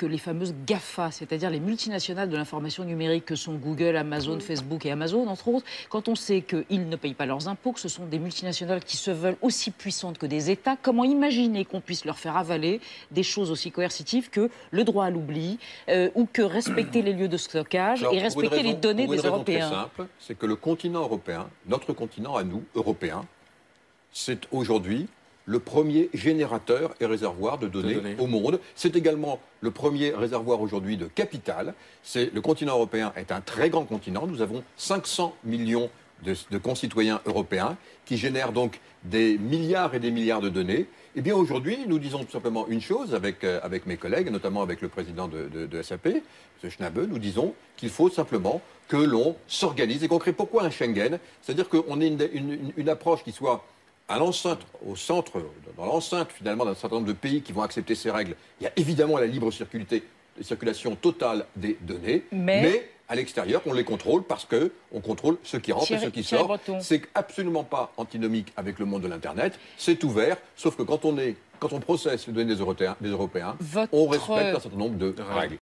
que les fameuses GAFA, c'est-à-dire les multinationales de l'information numérique que sont Google, Amazon, Facebook et Amazon, entre autres, quand on sait qu'ils ne payent pas leurs impôts, que ce sont des multinationales qui se veulent aussi puissantes que des États, comment imaginer qu'on puisse leur faire avaler des choses aussi coercitives que le droit à l'oubli ou que respecter les lieux de stockage Alors, et respecter les données des pour une raison très Européens? simple, c'est que le continent européen, notre continent à nous, Européens, c'est aujourd'hui le premier générateur et réservoir de données au monde. C'est également le premier réservoir aujourd'hui de capital. Le continent européen est un très grand continent. Nous avons 500 millions de concitoyens européens qui génèrent donc des milliards et des milliards de données. Eh bien aujourd'hui, nous disons tout simplement une chose avec mes collègues, notamment avec le président de SAP, M. Schnabe, nous disons qu'il faut simplement que l'on s'organise et qu'on crée. Pourquoi un Schengen? C'est-à-dire qu'on ait une approche qui soit à l'enceinte, dans l'enceinte finalement d'un certain nombre de pays qui vont accepter ces règles. Il y a évidemment la libre circulation totale des données, mais à l'extérieur, on les contrôle parce qu'on contrôle ceux qui rentrent et ceux qui sortent. C'est absolument pas antinomique avec le monde de l'Internet. C'est ouvert, sauf que quand on processe les données des Européens, on respecte un certain nombre de règles.